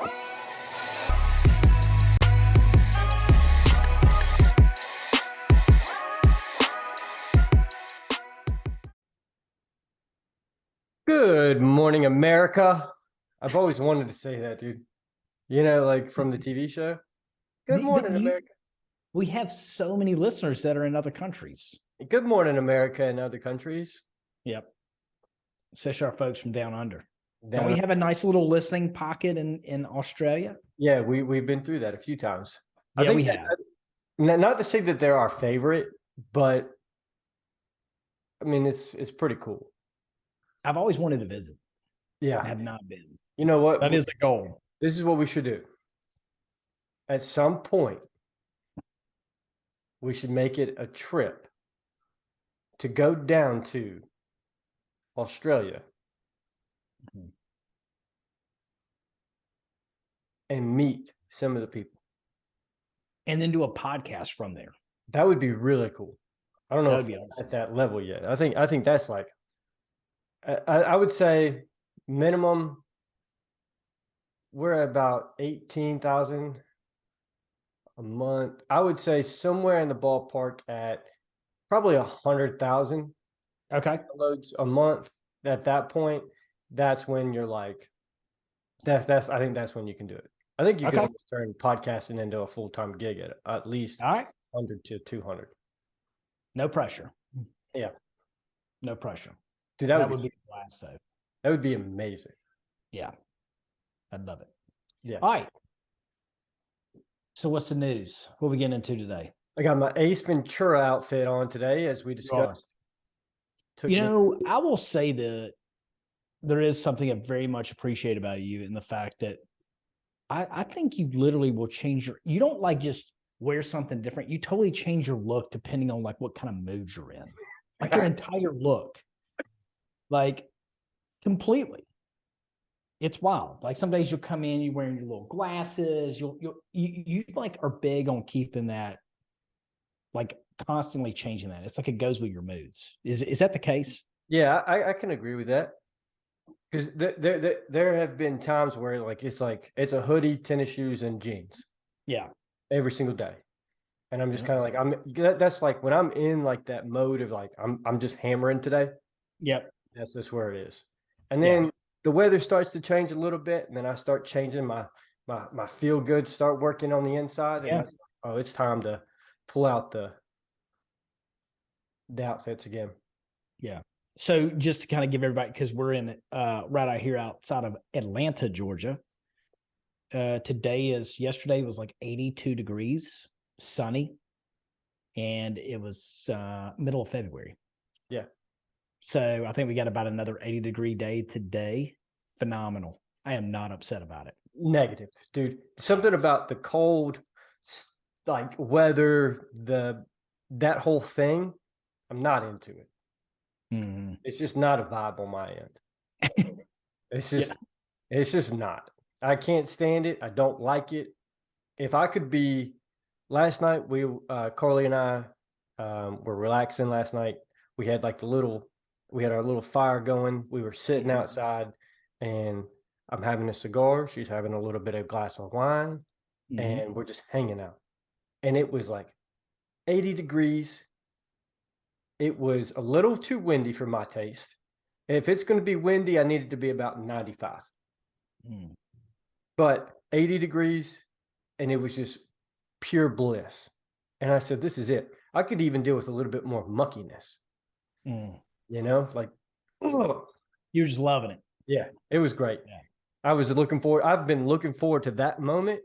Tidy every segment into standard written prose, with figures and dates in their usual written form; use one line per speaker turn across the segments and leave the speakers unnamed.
Good morning, America. I've always wanted to say that, dude. You know, like from the TV show. Good morning, America.
We have so many listeners that are in other countries.
Good morning, America, and other countries.
Yep. Especially our folks from down under. Don't we have a nice little listening pocket in Australia?
Yeah, we've been through that a few times.
Yeah, I think we have.
Not to say that they're our favorite, but I mean it's pretty cool.
I've always wanted to visit.
Yeah.
I have not been.
You know what?
That is a goal.
This is what we should do. At some point, we should make it a trip to go down to Australia and meet some of the people.
And then do a podcast from there.
That would be really cool. I don't know if
awesome.
At that level yet. I think that's like, I would say minimum, we're at about 18,000 a month. I would say somewhere in the ballpark at probably 100,000 loads a month. At that point, that's when you're like, I think that's when you can do it. I think you can turn podcasting into a full-time gig at least 100 to 200.
No pressure.
Yeah.
No pressure.
Dude,
that would be a blast, though.
That would be amazing.
Yeah. I'd love it.
Yeah.
All right. So what's the news? What are we getting into today?
I got my Ace Ventura outfit on today, as we discussed.
I will say that there is something I very much appreciate about you in the fact that I think you literally will change you don't like just wear something different. You totally change your look depending on like what kind of mood you're in. Like your entire look. Like completely. It's wild. Like some days you'll come in, you're wearing your little glasses. You like are big on keeping that, like constantly changing that. It's like it goes with your moods. Is that the case?
Yeah, I can agree with that. Because there have been times where it's a hoodie, tennis shoes, and jeans.
Yeah.
Every single day. And I'm just kind of like, that's like when I'm in like that mode of like, I'm just hammering today.
Yep.
That's just where it is. And then the weather starts to change a little bit. And then I start changing my feel good, start working on the inside. And it's time to pull out the outfits again.
Yeah. So just to kind of give everybody, because we're in right out here outside of Atlanta, Georgia. Yesterday was like 82 degrees, sunny, and it was middle of February.
Yeah.
So I think we got about another 80-degree day today. Phenomenal. I am not upset about it.
Negative, dude. Something about the cold, like weather, that whole thing, I'm not into it.
Mm-hmm.
It's just not a vibe on my end. It's just not. I can't stand it. I don't like it. If I could be, last night Carly and I were relaxing last night. We had we had our little fire going. We were sitting outside and I'm having a cigar. She's having a little bit of glass of wine and we're just hanging out. And it was like 80 degrees. It was a little too windy for my taste. If it's going to be windy, I need it to be about 95. But 80 degrees, and it was just pure bliss. And I said, this is it. I could even deal with a little bit more muckiness. You know, like,
you're just loving it.
Yeah, it was great.
Yeah.
I've been looking forward to that moment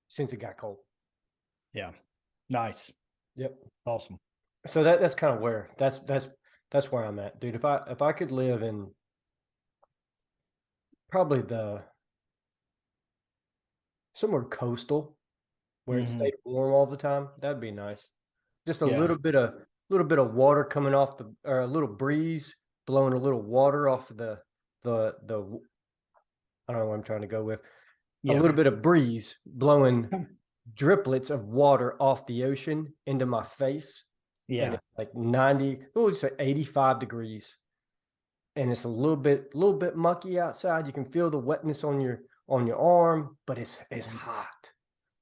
since it got cold.
Yeah. Nice.
Yep.
Awesome.
So that's kind of where that's where I'm at, dude. If I could live in probably somewhere coastal where it stayed warm all the time, that'd be nice. Just a little bit of water coming off or a little breeze blowing a little water off the I don't know what I'm trying to go with. A little bit of breeze blowing driplets of water off the ocean into my face.
Yeah.
And it's like 90, we'll just say 85 degrees. and it's a little bit mucky outside. You can feel the wetness on your arm, but it's hot.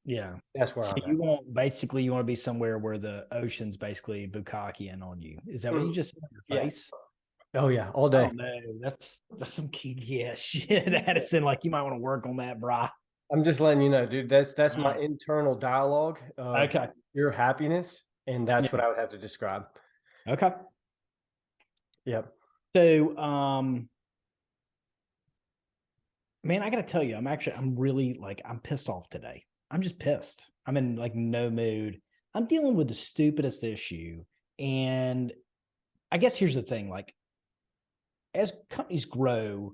Yeah.
That's where
So
I'm
you want to be somewhere where the ocean's basically bukkakeing on you. Is that what you just said on your face?
Oh yeah, all day.
Oh no, that's some key shit, Addison. Like you might want to work on that, brah.
I'm just letting you know, dude. That's my internal dialogue of
Okay.
your happiness, and that's
Yeah.
what I would have to describe.
Okay.
Yep.
So, man, I got to tell you, I'm really like, I'm pissed off today. I'm just pissed. I'm in like no mood. I'm dealing with the stupidest issue. And I guess here's the thing, like, as companies grow,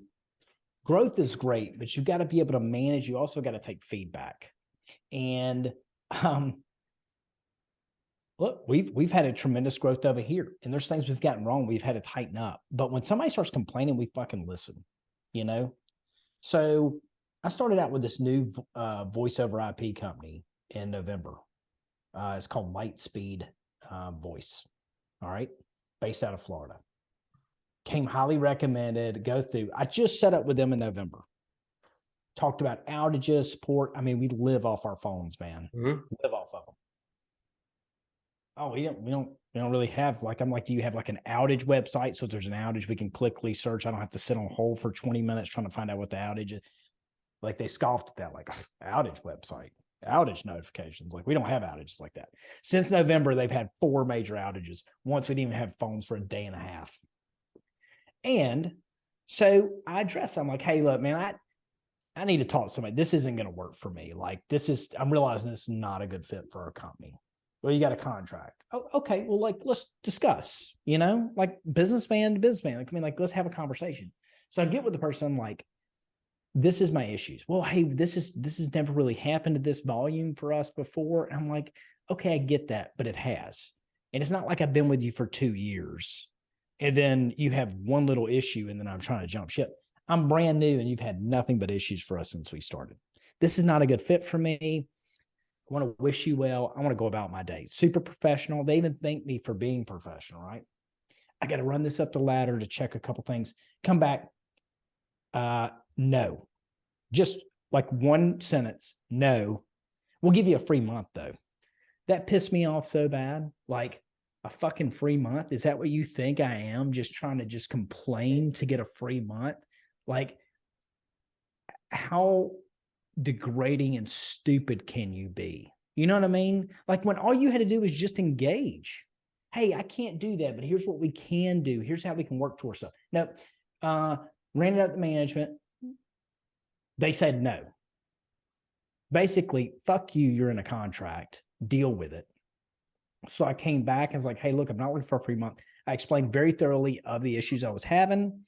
growth is great, but you've got to be able to manage. You also got to take feedback. And look, we've had a tremendous growth over here, and there's things we've gotten wrong. We've had to tighten up. But when somebody starts complaining, we fucking listen, you know? So I started out with this new voice over IP company in November. It's called Lightspeed Voice. All right. Based out of Florida. Came highly recommended, go through. I just set up with them in November. Talked about outages, support. I mean, we live off our phones, man.
Mm-hmm.
Live off of them. Oh, we don't really have, like, I'm like, do you have like an outage website? So if there's an outage, we can quickly search. I don't have to sit on hold for 20 minutes trying to find out what the outage is. Like they scoffed at that, like outage website, outage notifications. Like we don't have outages like that. Since November, they've had 4 major outages. Once we didn't even have phones for a day and a half. And so I address, I'm like, hey, look, man, I need to talk to somebody. This isn't going to work for me. Like I'm realizing this is not a good fit for our company. Well, you got a contract. Oh, okay. Well, like, let's discuss, like businessman to businessman. Like, I mean, like, let's have a conversation. So I get with the person, like, this is my issues. Well, hey, this has never really happened at this volume for us before. And I'm like, okay, I get that, but it has. And it's not like I've been with you for 2 years and then you have one little issue and then I'm trying to jump ship. I'm brand new and you've had nothing but issues for us since we started. This is not a good fit for me. I want to wish you well. I want to go about my day. Super professional. They even thank me for being professional, right? I got to run this up the ladder to check a couple things. Come back. No. Just like one sentence. No. We'll give you a free month, though. That pissed me off so bad. Like a fucking free month. Is that what you think I am? Just trying to just complain to get a free month? Like, how degrading and stupid can you be? You know what I mean? Like when all you had to do was just engage. Hey, I can't do that, but here's what we can do. Here's how we can work towards stuff. No, ran it up to management. They said no. Basically, fuck you, you're in a contract. Deal with it. So I came back and was like, hey, look, I'm not looking for a free month. I explained very thoroughly of the issues I was having,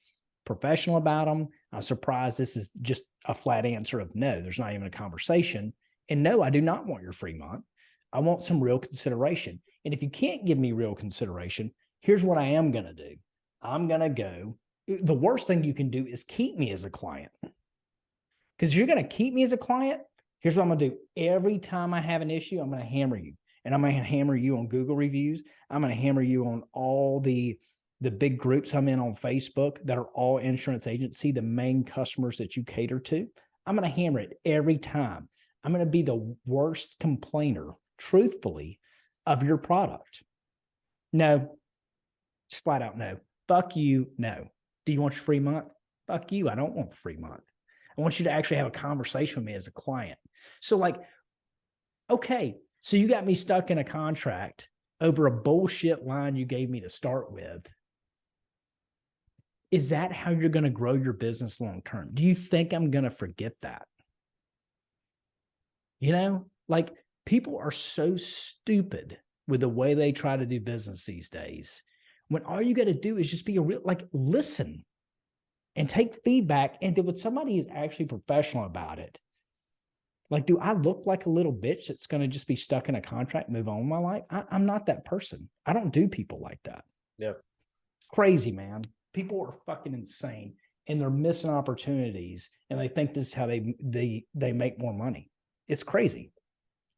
professional about them. I'm surprised this is just a flat answer of no, there's not even a conversation. And no, I do not want your free month. I want some real consideration. And if you can't give me real consideration, here's what I am going to do. I'm going to go. The worst thing you can do is keep me as a client. Because if you're going to keep me as a client, here's what I'm going to do. Every time I have an issue, I'm going to hammer you. And I'm going to hammer you on Google reviews. I'm going to hammer you on all the big groups I'm in on Facebook that are all insurance agency, the main customers that you cater to. I'm going to hammer it every time. I'm going to be the worst complainer, truthfully, of your product. No, just flat out no. Fuck you, no. Do you want your free month? Fuck you, I don't want the free month. I want you to actually have a conversation with me as a client. So like, okay, so you got me stuck in a contract over a bullshit line you gave me to start with. Is that how you're going to grow your business long term? Do you think I'm going to forget that? Like people are so stupid with the way they try to do business these days. When all you got to do is just be listen and take feedback. And then when somebody is actually professional about it, like, do I look like a little bitch that's going to just be stuck in a contract, move on with my life? I'm not that person. I don't do people like that.
Yeah.
Crazy, man. People are fucking insane and they're missing opportunities and they think this is how they make more money. It's crazy.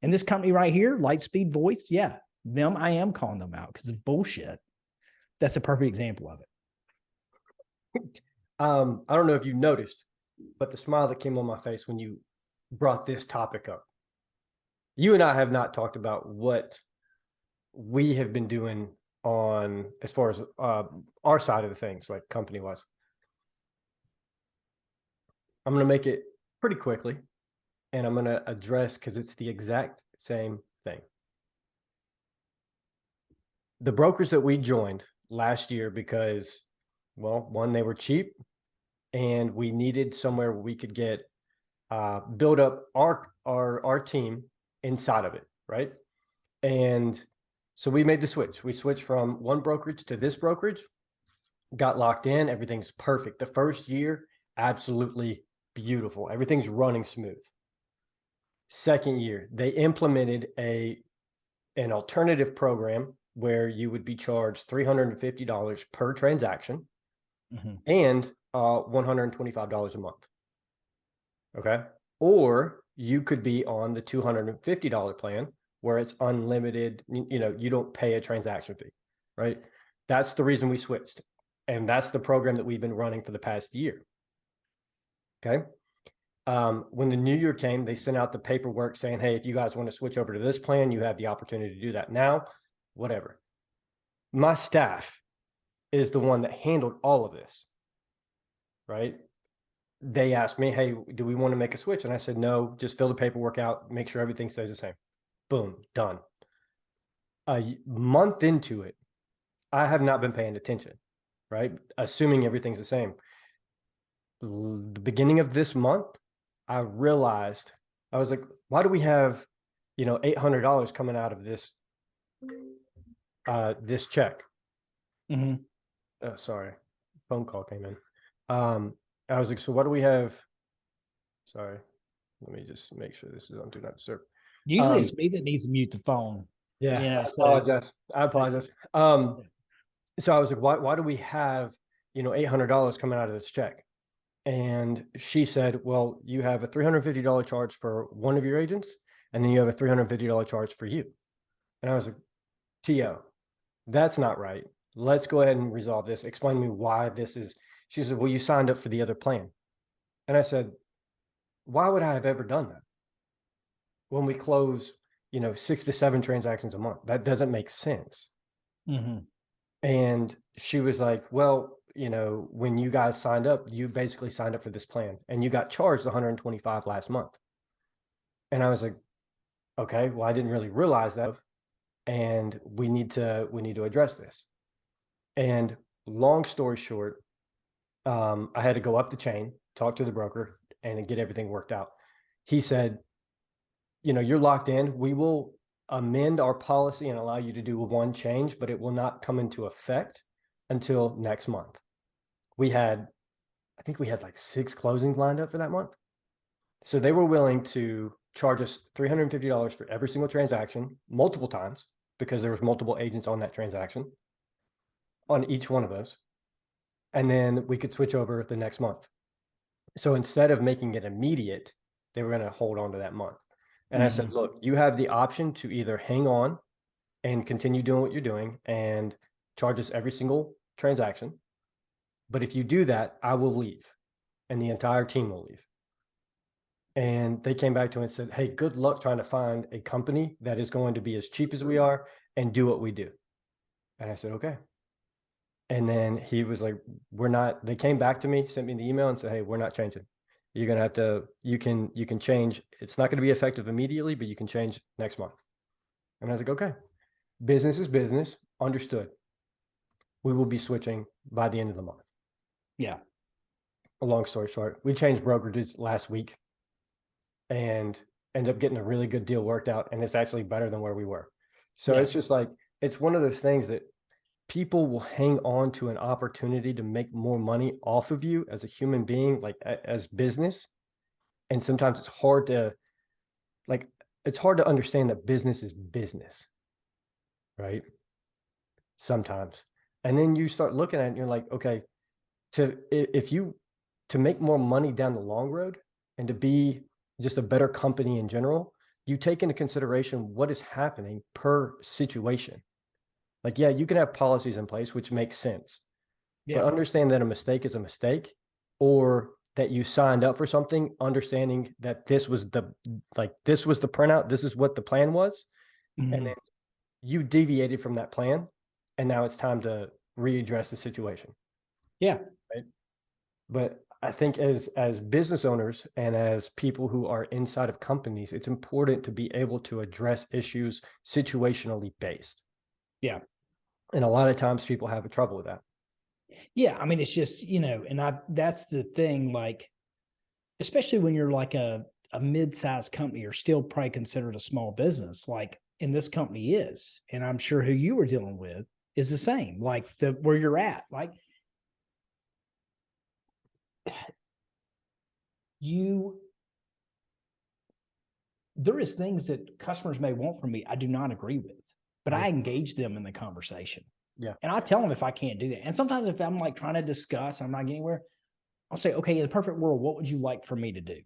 And this company right here, Lightspeed Voice, yeah, I am calling them out because it's bullshit. That's a perfect example of it.
I don't know if you noticed, but the smile that came on my face when you brought this topic up. You and I have not talked about what we have been doing on as far as our side of the things, like company wise. I'm going to make it pretty quickly, and I'm going to address because it's the exact same thing. The brokers that we joined last year because, well, one, they were cheap, and we needed somewhere where we could get build up our team inside of it, right? And so we made the switch. We switched from one brokerage to this brokerage, got locked in. Everything's perfect. The first year, absolutely beautiful. Everything's running smooth. Second year, they implemented an alternative program where you would be charged $350 per transaction and $125 a month. Okay. Or you could be on the $250 plan where it's unlimited. You don't pay a transaction fee, right? That's the reason we switched. And that's the program that we've been running for the past year. Okay. When the new year came, they sent out the paperwork saying, hey, if you guys want to switch over to this plan, you have the opportunity to do that now, whatever. My staff is the one that handled all of this, right? They asked me, hey, do we want to make a switch? And I said, no, just fill the paperwork out, make sure everything stays the same. Boom, done. A month into it, I have not been paying attention, right? Assuming everything's the same. The beginning of this month, I realized, I was like, why do we have, $800 coming out of this check? Sorry, phone call came in. I was like, so what do we have? Sorry, let me just make sure this is on Do Not Disturb.
Usually it's me that needs to mute the phone.
Yeah, I apologize. So I was like, why do we have, $800 coming out of this check? And she said, well, you have a $350 charge for one of your agents, and then you have a $350 charge for you. And I was like, T.O., that's not right. Let's go ahead and resolve this. Explain to me why this is. She said, well, you signed up for the other plan. And I said, why would I have ever done that? When we close, 6 to 7 transactions a month, that doesn't make sense. And she was like, well, when you guys signed up, you basically signed up for this plan and you got charged $125 last month. And I was like, okay, well, I didn't really realize that. And we need to address this. And long story short, I had to go up the chain, talk to the broker, and get everything worked out. He said, you're locked in. We will amend our policy and allow you to do one change, but it will not come into effect until next month. I think we had like 6 closings lined up for that month. So they were willing to charge us $350 for every single transaction, multiple times, because there was multiple agents on that transaction on each one of those. And then we could switch over the next month. So instead of making it immediate, they were going to hold on to that month. And I said, look, you have the option to either hang on and continue doing what you're doing and charge us every single transaction. But if you do that, I will leave and the entire team will leave. And they came back to me and said, hey, good luck trying to find a company that is going to be as cheap as we are and do what we do. And I said, okay. And then he was like, they came back to me, sent me the email and said, hey, we're not changing. You're going to have to, you can change. It's not going to be effective immediately, but you can change next month. And I was like, okay, business is business. Understood. We will be switching by the end of the month.
Yeah.
A long story short, we changed brokerages last week and ended up getting a really good deal worked out. And it's actually better than where we were. So It's just like, it's one of those things that people will hang on to an opportunity to make more money off of you as a human being, like as business. And sometimes it's hard to understand that business is business, right? Sometimes. And then you start looking at it and you're like, okay, to make more money down the long road and to be just a better company in general, you take into consideration what is happening per situation. Like, yeah, you can have policies in place, which makes sense. but understand that a mistake is a mistake, or that you signed up for something, understanding that this was the printout, this is what the plan was, and then you deviated from that plan, and now it's time to readdress the situation.
Yeah.
Right. But I think as business owners and as people who are inside of companies, it's important to be able to address issues situationally based.
Yeah.
And a lot of times people have trouble with that.
Yeah. I mean, it's just, and that's the thing, like, especially when you're like a mid-sized company, you're still probably considered a small business, like, and this company is, and I'm sure who you were dealing with is the same, like where you're at, like there is things that customers may want from me I do not agree with, but I engage them in the conversation.
Yeah.
And I tell them if I can't do that. And sometimes if I'm like trying to discuss, I'm not getting anywhere, I'll say, okay, in the perfect world, what would you like for me to do?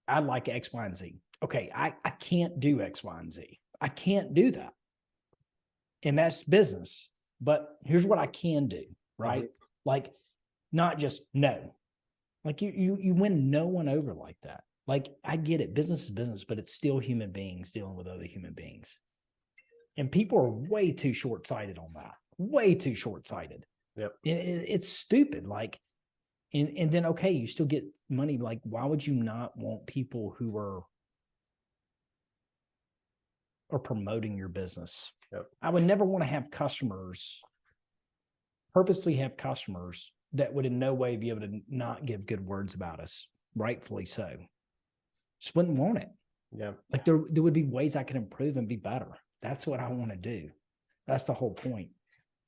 I'd like X, Y, and Z. Okay, I can't do X, Y, and Z. I can't do that. And that's business. But here's what I can do, right? Mm-hmm. Like, not just no. Like you win no one over like that. Like, I get it. Business is business, but it's still human beings dealing with other human beings. And people are way too short-sighted on that. Way too short-sighted.
Yep.
It's stupid. Like, and then, okay, you still get money. Like, why would you not want people who are promoting your business?
Yep.
I would never want to have purposely have customers that would in no way be able to not give good words about us, rightfully so. Just wouldn't want it.
Yeah.
Like there would be ways I could improve and be better. That's what I want to do. That's the whole point.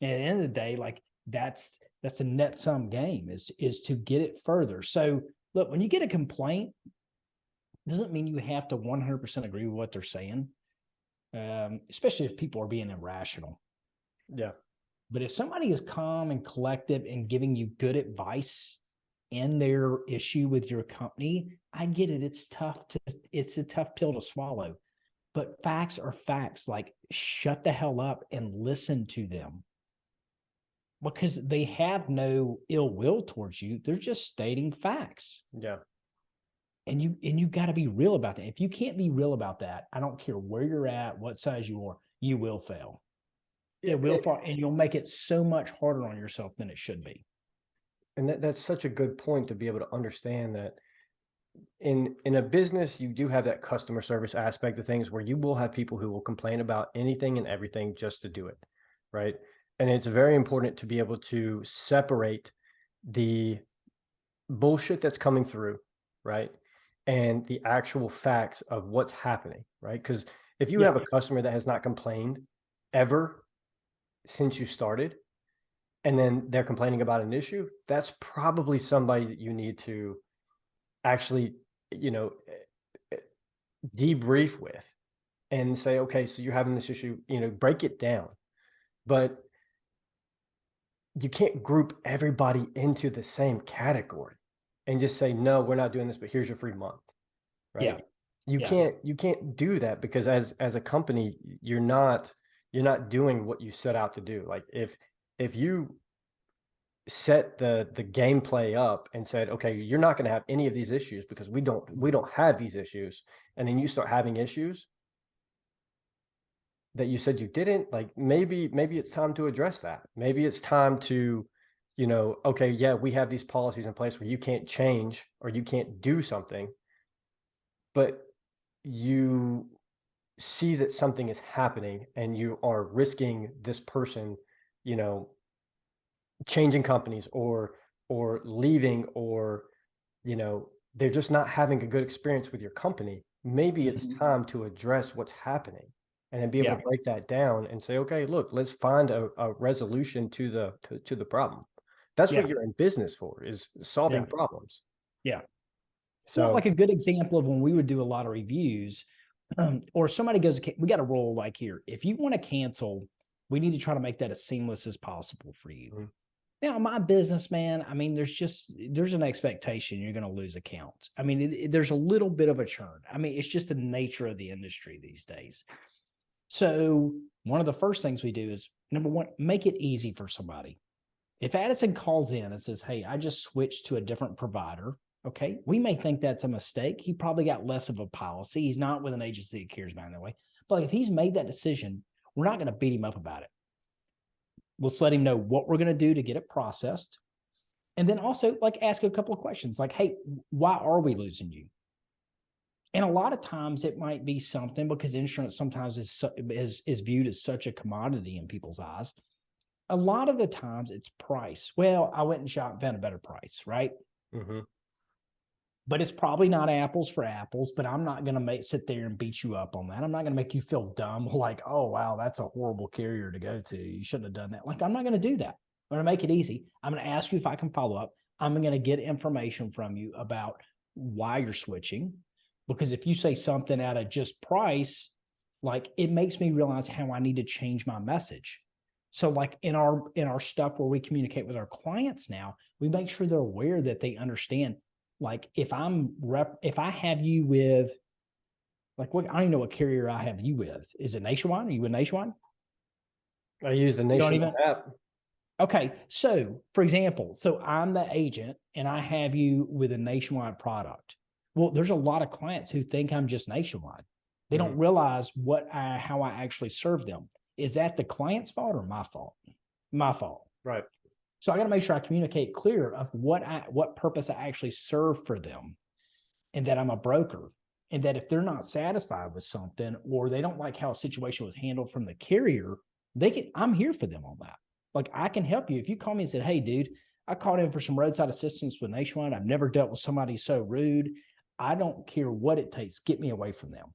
And at the end of the day, like that's a net sum game is to get it further. So look, when you get a complaint, it doesn't mean you have to 100% agree with what they're saying, especially if people are being irrational.
Yeah. But
if somebody is calm and collective and giving you good advice in their issue with your company, I get it. It's a tough pill to swallow, but facts are facts. Like, shut the hell up and listen to them, because they have no ill will towards you. They're just stating facts.
Yeah.
And you got to be real about that. If you can't be real about that, I don't care where you're at, what size you are, you will fail. It will fall, and you'll make it so much harder on yourself than it should be.
And that's such a good point, to be able to understand that in a business, you do have that customer service aspect of things, where you will have people who will complain about anything and everything just to do it, right? And it's very important to be able to separate the bullshit that's coming through, right, and the actual facts of what's happening, right? Because if you have a customer that has not complained ever since you started, and then they're complaining about an issue, that's probably somebody that you need to actually, debrief with and say, okay, so you're having this issue, break it down. But you can't group everybody into the same category and just say, no, we're not doing this, but here's your free month, right? Yeah. You can't do that, because as a company, you're not doing what you set out to do. Like, if you set the gameplay up and said, okay, you're not going to have any of these issues because we don't have these issues, and then you start having issues that you said you didn't, like, maybe it's time to address that. Maybe it's time to, okay, yeah, we have these policies in place where you can't change or you can't do something, but you see that something is happening and you are risking this person, changing companies or leaving, or, they're just not having a good experience with your company. Maybe it's time to address what's happening, and then be able to break that down and say, okay, look, let's find a resolution to the problem. That's what you're in business for, is solving problems.
Yeah.
So,
like a good example of when we would do a lot of reviews, or somebody goes, we got a rule like here. If you want to cancel, we need to try to make that as seamless as possible for you. Mm-hmm. Now, my business, man, I mean, there's an expectation you're going to lose accounts. I mean, there's a little bit of a churn. I mean, it's just the nature of the industry these days. So one of the first things we do is, number one, make it easy for somebody. If Addison calls in and says, hey, I just switched to a different provider, okay, we may think that's a mistake. He probably got less of a policy. He's not with an agency that cares about him that way. But if he's made that decision, we're not going to beat him up about it. We'll just let him know what we're going to do to get it processed. And then also like ask a couple of questions like, hey, why are we losing you? And a lot of times it might be something because insurance sometimes is viewed as such a commodity in people's eyes. A lot of the times it's price. Well, I went and shopped and found a better price, right?
Mm-hmm.
But it's probably not apples for apples, but I'm not going to sit there and beat you up on that. I'm not going to make you feel dumb like, oh, wow, that's a horrible carrier to go to. You shouldn't have done that. Like, I'm not going to do that. I'm going to make it easy. I'm going to ask you if I can follow up. I'm going to get information from you about why you're switching. Because if you say something out of just price, like it makes me realize how I need to change my message. So like in our stuff where we communicate with our clients now, we make sure they're aware that they understand. Like if I have you with, like what, I don't even know what carrier I have you with. Is it Nationwide? Are you with Nationwide?
I use the Nationwide app.
Okay. So for example, so I'm the agent and I have you with a Nationwide product. Well, there's a lot of clients who think I'm just Nationwide. They don't realize how I actually serve them. Is that the client's fault or my fault? My fault.
Right.
So I got to make sure I communicate clear of what purpose I actually serve for them, and that I'm a broker, and that if they're not satisfied with something or they don't like how a situation was handled from the carrier, I'm here for them on that. Like I can help you. If you call me and said, hey, dude, I called in for some roadside assistance with Nationwide. I've never dealt with somebody so rude. I don't care what it takes. Get me away from them.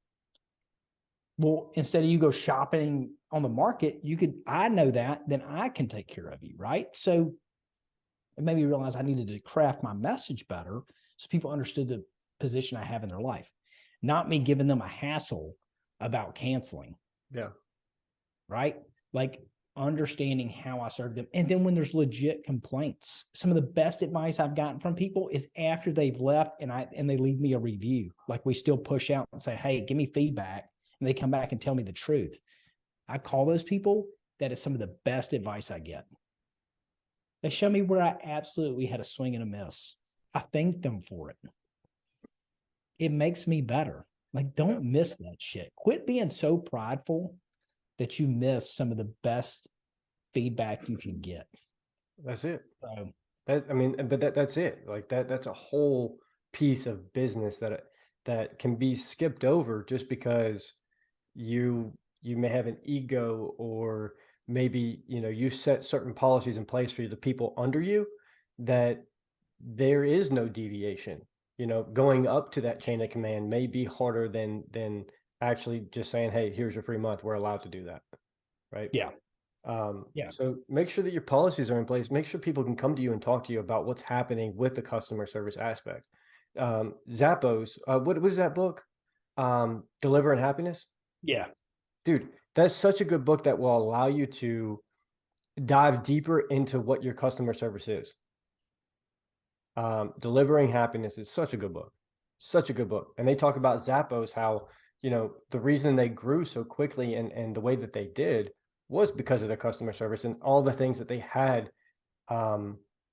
Well, instead of you go shopping on the market, I know that, then I can take care of you, right? So it made me realize I needed to craft my message better so people understood the position I have in their life, not me giving them a hassle about canceling.
Yeah.
Right? Like understanding how I serve them. And then when there's legit complaints, some of the best advice I've gotten from people is after they've left and they leave me a review. Like we still push out and say, hey, give me feedback. And they come back and tell me the truth. I call those people. That is some of the best advice I get. They show me where I absolutely had a swing and a miss. I thank them for it. It makes me better. Like, don't miss that shit. Quit being so prideful that you miss some of the best feedback you can get.
That's it.
So,
that's it. Like that's a whole piece of business that can be skipped over just because you may have an ego, or maybe, you set certain policies in place for the people under you, that there is no deviation. Going up to that chain of command may be harder than actually just saying, hey, here's your free month. We're allowed to do that. Right.
Yeah.
So make sure that your policies are in place. Make sure people can come to you and talk to you about what's happening with the customer service aspect. Zappos, what is that book? Delivering Happiness.
Yeah.
Dude, that's such a good book that will allow you to dive deeper into what your customer service is. Delivering Happiness is such a good book. Such a good book. And they talk about Zappos, how, the reason they grew so quickly and the way that they did was because of their customer service and all the things that they had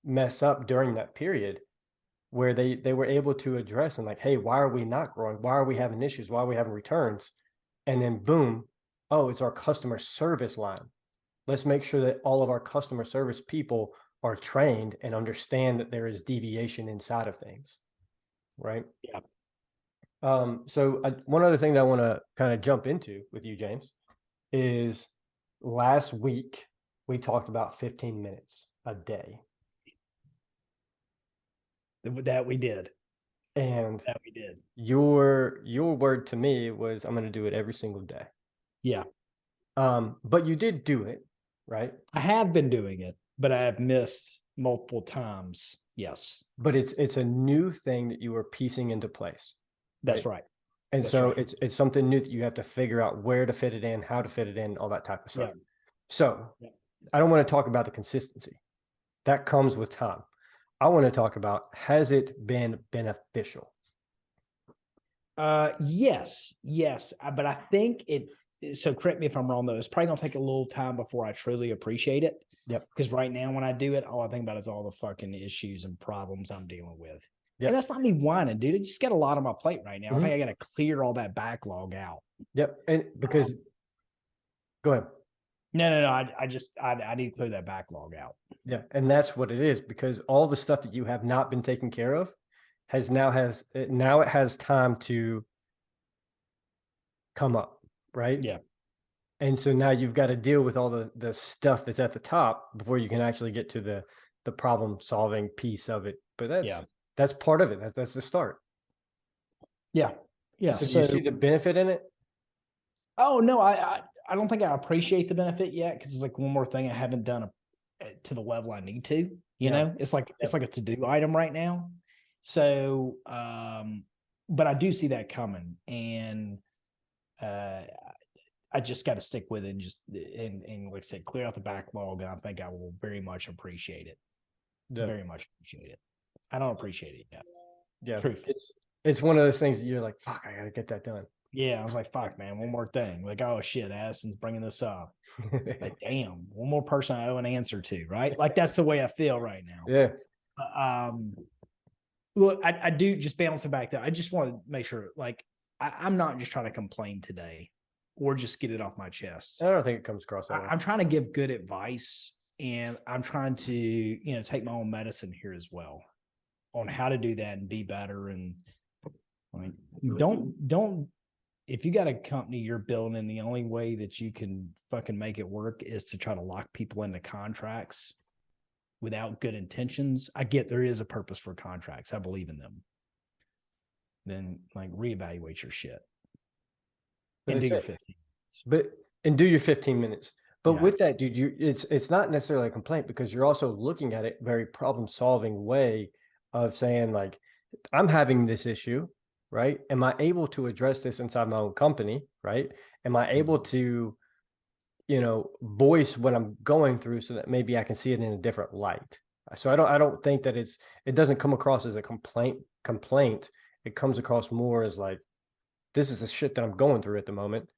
mess up during that period, where they were able to address and like, hey, why are we not growing? Why are we having issues? Why are we having returns? And then boom, oh, it's our customer service line. Let's make sure that all of our customer service people are trained and understand that there is deviation inside of things. Right.
Yeah.
So one other thing that I want to kind of jump into with you, James, is last week we talked about 15 minutes a day.
That we did.
And
that we did.
Your word to me was, I'm going to do it every single day.
Yeah.
But you did do it, right?
I have been doing it, but I have missed multiple times. Yes.
But it's a new thing that you are piecing into place.
That's right.
And
That's
so
right.
it's something new that you have to figure out where to fit it in, how to fit it in, all that type of stuff.
Yeah.
So I don't want to talk about the consistency. That comes with time. I want to talk about, has it been beneficial?
Yes. But I think so correct me if I'm wrong though. It's probably gonna take a little time before I truly appreciate it.
Yep.
Because right now when I do it, all I think about is all the fucking issues and problems I'm dealing with.
Yep.
And that's not me whining, dude. I just got a lot on my plate right now. I think I got to clear all that backlog out.
Yep. And because go ahead.
No. I need to clear that backlog out.
Yeah. And that's what it is, because all the stuff that you have not been taken care of now it has time to come up. Right.
Yeah.
And so now you've got to deal with all the stuff that's at the top before you can actually get to the problem solving piece of it. But that's part of it. That's the start.
Yeah. Yeah.
So do you see the benefit in it?
Oh no, I don't think I appreciate the benefit yet, because it's like one more thing I haven't done to the level I need to. You know, it's like a to-do item right now. So, but I do see that coming, and I just got to stick with it and just and like I said, clear out the backlog, and I think I will very much appreciate it. Yeah. Very much appreciate it. I don't appreciate it yet.
Yeah,
truth.
It's one of those things that you're like, fuck, I gotta get that done.
Yeah, I was like, fuck, man, one more thing. Like, oh shit, Addison's bringing this up. Like, damn, one more person I owe an answer to, right? Like, that's the way I feel right now.
Yeah.
Look, I do, just bouncing back there. I just want to make sure, like, I'm not just trying to complain today or just get it off my chest.
I don't think it comes across that way.
I'm trying to give good advice, and I'm trying to, take my own medicine here as well on how to do that and be better. And like, don't, if you got a company you're building and the only way that you can fucking make it work is to try to lock people into contracts without good intentions. I get there is a purpose for contracts. I believe in them. Then like reevaluate your shit and do your 15 minutes.
And do your 15 minutes. But with that, dude, it's not necessarily a complaint, because you're also looking at it very problem solving way of saying, like, I'm having this issue, right? Am I able to address this inside my own company, right? Am I able to, voice what I'm going through so that maybe I can see it in a different light? So I don't think that it doesn't come across as a complaint. It comes across more as like, this is the shit that I'm going through at the moment.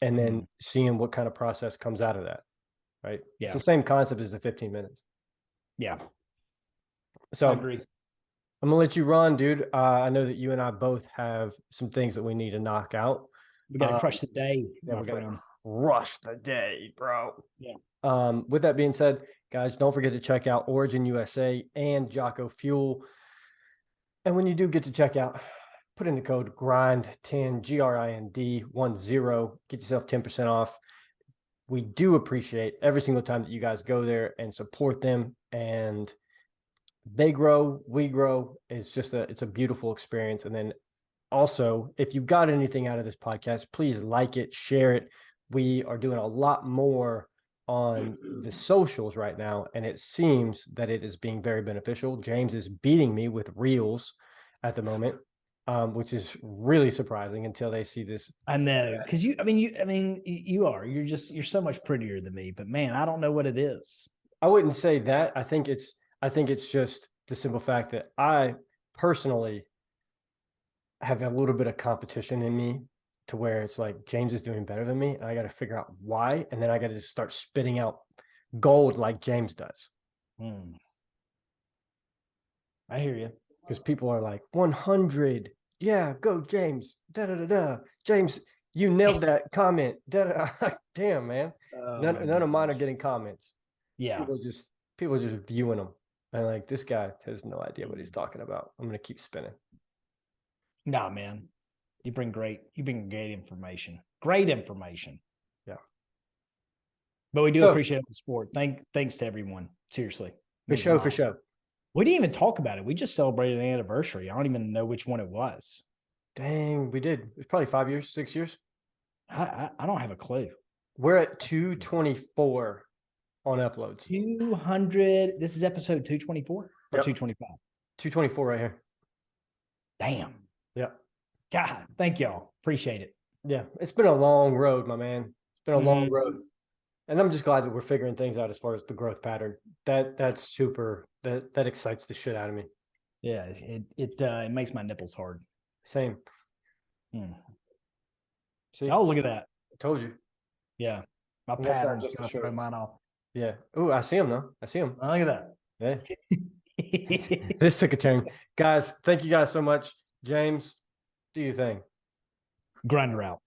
And then seeing what kind of process comes out of that, right? Yeah. It's the same concept as the 15 minutes.
Yeah.
So
I agree.
I'm gonna let you run, dude. I know that you and I both have some things that we need to knock out.
We gotta crush the day.
Yeah, we gotta crush the day, bro.
Yeah.
With that being said, guys, don't forget to check out Origin USA and Jocko Fuel. And when you do get to check out, put in the code GRIND10, GRIND10, get yourself 10% off. We do appreciate every single time that you guys go there and support them, and they grow, we grow. It's a beautiful experience. And then also, if you got anything out of this podcast, please like it, share it. We are doing a lot more on the socials right now, and it seems that it is being very beneficial. James is beating me with reels at the moment. Which is really surprising until they see this.
I know, because you're so much prettier than me, but man, I don't know what it is.
I wouldn't say that. I think it's just the simple fact that I personally have a little bit of competition in me, to where it's like James is doing better than me, and I got to figure out why, and then I got to just start spitting out gold like James does.
I hear you.
Because people are like, 100, yeah, go James, da-da-da-da. James, you nailed that comment. Damn, man. None of mine are getting comments.
Yeah.
People just viewing them. And like, this guy has no idea what he's talking about. I'm going to keep spinning.
Nah, man. You bring great information. Great information.
Yeah.
But we do appreciate the support. Thanks to everyone. Seriously.
For sure.
We didn't even talk about it. We just celebrated an anniversary. I don't even know which one it was.
Dang, we did. It's probably 5 years, 6 years.
I don't have a clue.
We're at 224 on uploads.
200. This is episode 224 or 225?
224 right here.
Damn.
Yeah.
God, thank y'all. Appreciate it.
Yeah. It's been a long road, my man. It's been a long road. And I'm just glad that we're figuring things out as far as the growth pattern. That's super. That excites the shit out of me.
Yeah, it makes my nipples hard.
Same.
See? Oh, look at that.
I told you.
Yeah. My pattern's gonna throw mine off.
Yeah. Oh, I see him though. I see him.
Oh, look at
Yeah.
that.
This took a turn. Guys, thank you guys so much. James, do your thing.
Grinder out.